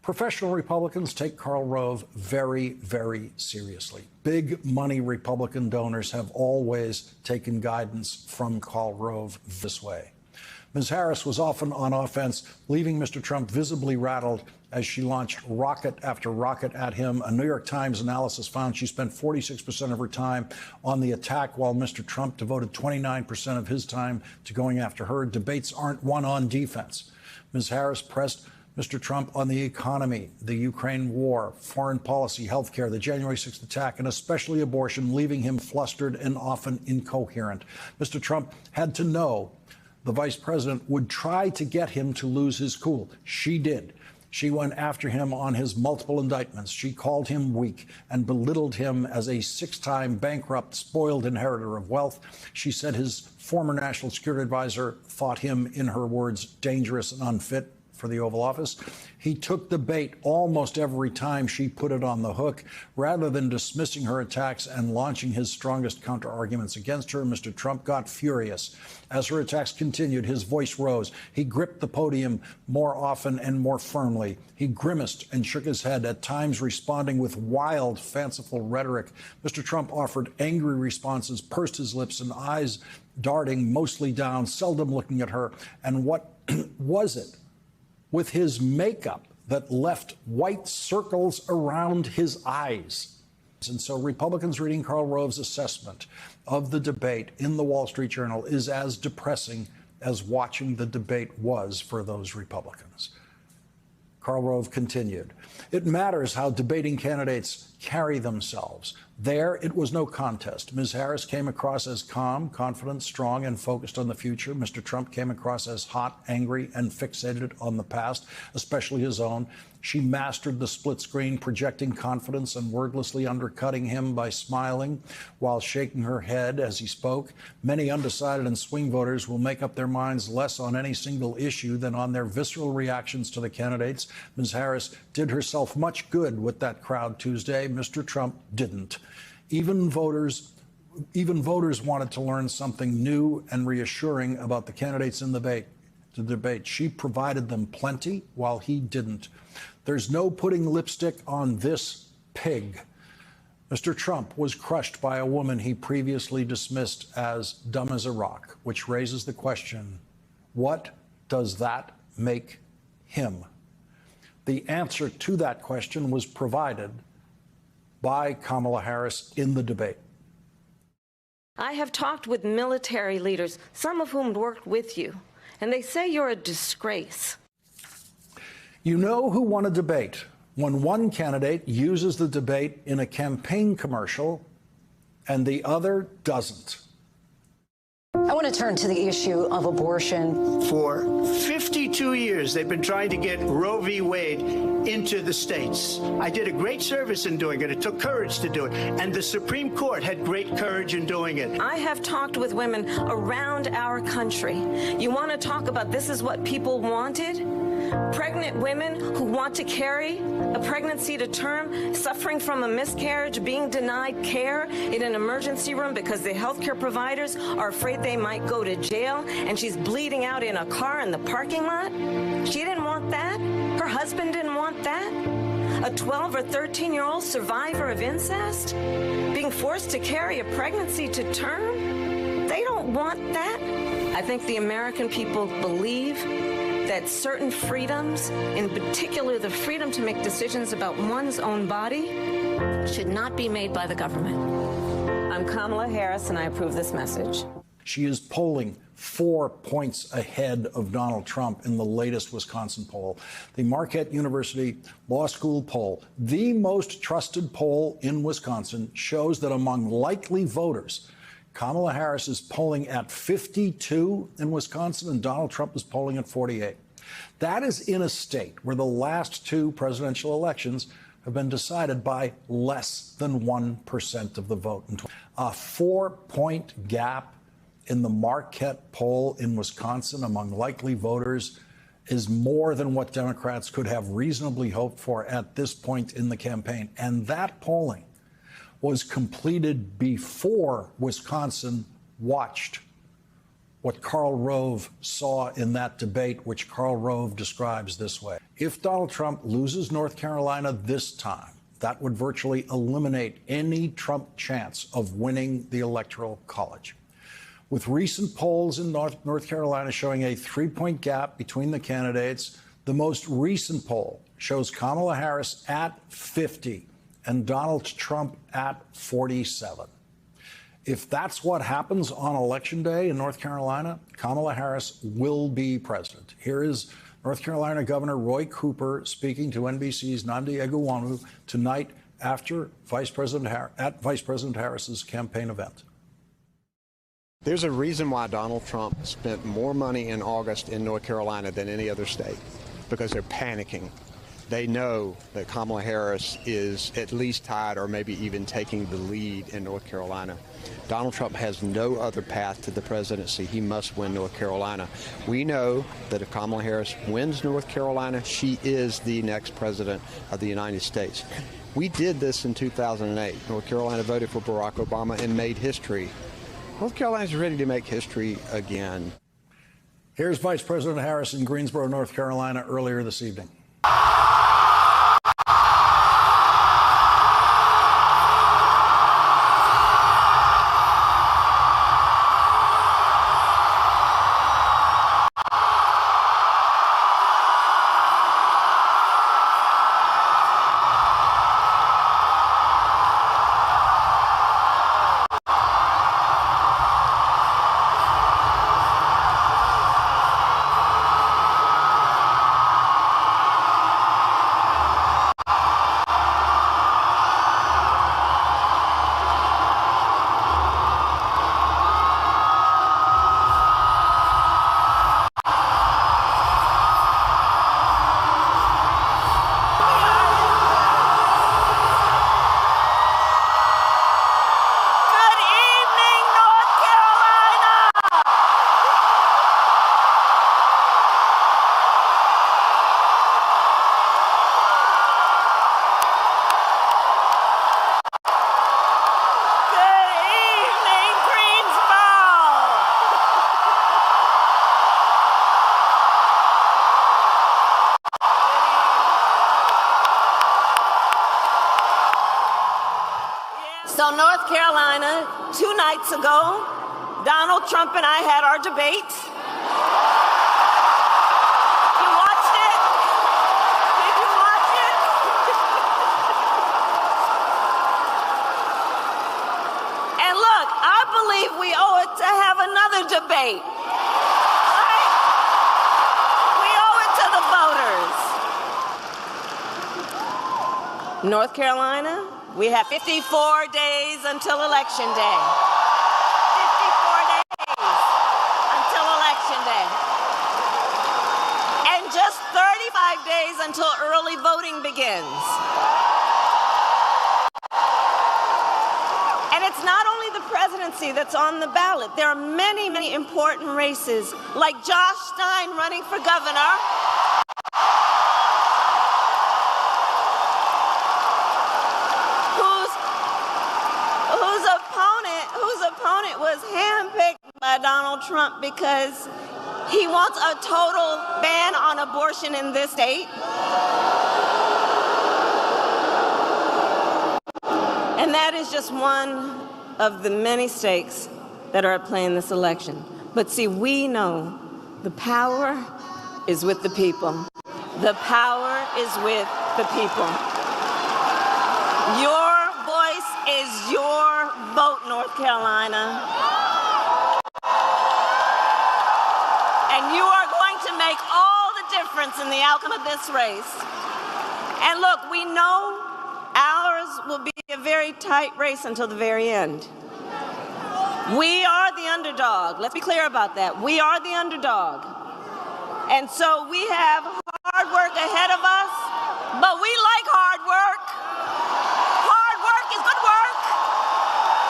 Professional Republicans take Karl Rove very, very seriously. Big money Republican donors have always taken guidance from Karl Rove this way. Ms. Harris was often on offense, leaving Mr. Trump visibly rattled as she launched rocket after rocket at him. A New York Times analysis found she spent 46% of her time on the attack, while Mr. Trump devoted 29% of his time to going after her. Debates aren't won on defense. Ms. Harris pressed Mr. Trump on the economy, the Ukraine war, foreign policy, health care, the January 6th attack, and especially abortion, leaving him flustered and often incoherent. Mr. Trump had to know the vice president would try to get him to lose his cool. She did. She went after him on his multiple indictments. She called him weak and belittled him as a six-time bankrupt, spoiled inheritor of wealth. She said his former national security advisor thought him, in her words, dangerous and unfit for the Oval Office. He took the bait almost every time she put it on the hook. Rather than dismissing her attacks and launching his strongest counter-arguments against her, Mr. Trump got furious. As her attacks continued, his voice rose. He gripped the podium more often and more firmly. He grimaced and shook his head, at times responding with wild, fanciful rhetoric. Mr. Trump offered angry responses, pursed his lips and eyes darting mostly down, seldom looking at her. And what was it with his makeup that left white circles around his eyes? And so Republicans reading Karl Rove's assessment of the debate in the Wall Street Journal is as depressing as watching the debate was for those Republicans. Karl Rove continued, "It matters how debating candidates carry themselves. There, it was no contest. Ms. Harris came across as calm, confident, strong, and focused on the future. Mr. Trump came across as hot, angry, and fixated on the past, especially his own. She mastered the split screen, projecting confidence and wordlessly undercutting him by smiling while shaking her head as he spoke. Many undecided and swing voters will make up their minds less on any single issue than on their visceral reactions to the candidates. Ms. Harris did herself much good with that crowd Tuesday. Mr. Trump didn't. Even voters wanted to learn something new and reassuring about the candidates in the debate. She provided them plenty, while he didn't. There's no putting lipstick on this pig." Mr. Trump was crushed by a woman he previously dismissed as dumb as a rock, which raises the question, what does that make him? The answer to that question was provided by Kamala Harris in the debate. "I have talked with military leaders, some of whom worked with you, and they say you're a disgrace." You know who won a debate when one candidate uses the debate in a campaign commercial and the other doesn't. I want to turn to the issue of abortion. For 52 years, they've been trying to get Roe v. Wade into the states. I did a great service in doing it. It took courage to do it. And the Supreme Court had great courage in doing it. I have talked with women around our country. You want to talk about this is what people wanted? Pregnant women who want to carry a pregnancy to term, suffering from a miscarriage, being denied care in an emergency room because the healthcare providers are afraid they might go to jail, and she's bleeding out in a car in the parking lot. She didn't want that. Her husband didn't want that. A 12 or 13-year-old survivor of incest being forced to carry a pregnancy to term. They don't want that. I think the American people believe that certain freedoms, in particular the freedom to make decisions about one's own body, should not be made by the government. I'm Kamala Harris, and I approve this message. She is polling 4 points ahead of Donald Trump in the latest Wisconsin poll. The Marquette University Law School poll, the most trusted poll in Wisconsin, shows that among likely voters, Kamala Harris is polling at 52 in Wisconsin, and Donald Trump is polling at 48. That is in a state where the last two presidential elections have been decided by less than 1% of the vote. A 4-point gap in the Marquette poll in Wisconsin among likely voters is more than what Democrats could have reasonably hoped for at this point in the campaign. And that polling was completed before Wisconsin watched what Karl Rove saw in that debate, which Karl Rove describes this way. If Donald Trump loses North Carolina this time, that would virtually eliminate any Trump chance of winning the Electoral College. With recent polls in North Carolina showing a 3-point gap between the candidates, the most recent poll shows Kamala Harris at 50 and Donald Trump at 47. If that's what happens on Election Day in North Carolina, Kamala Harris will be president. Here is North Carolina Governor Roy Cooper speaking to NBC's Nnamdi Egbuonu tonight after Vice President Harris's campaign event. There's a reason why Donald Trump spent more money in August in North Carolina than any other state, because they're panicking. They know that Kamala Harris is at least tied or maybe even taking the lead in North Carolina. Donald Trump has no other path to the presidency. He must win North Carolina. We know that if Kamala Harris wins North Carolina, she is the next president of the United States. We did this in 2008. North Carolina voted for Barack Obama and made history. North Carolina is ready to make history again. Here's Vice President Harris in Greensboro, North Carolina, earlier this evening. So North Carolina, 2 nights ago, Donald Trump and I had our debate. You watched it? Did you watch it? And look, I believe we owe it to have another debate. Right? We owe it to the voters. North Carolina, we have 54 days until Election Day. 54 days until Election Day. And just 35 days until early voting begins. And it's not only the presidency that's on the ballot. There are many, many important races, like Josh Stein running for governor. Whose opponent was handpicked by Donald Trump because he wants a total ban on abortion in this state. And that is just one of the many stakes that are at play in this election. But see, we know the power is with the people. The power is with the people. Your voice is your vote, North Carolina. And you are going to make all the difference in the outcome of this race. And look, we know ours will be a very tight race until the very end. We are the underdog. Let's be clear about that. We are the underdog. And so we have hard work ahead of us, but we like hard work. Hard work is good work.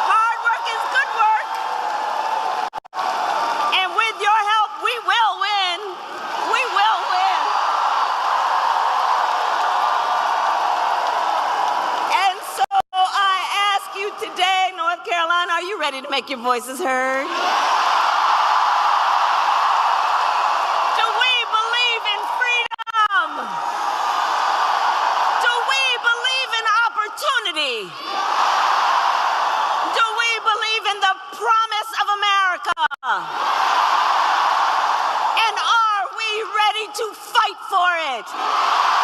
Hard work is good work. And with your help, we will win. We will win. And so I ask you today, North Carolina, are you ready to make your voices heard? And are we ready to fight for it?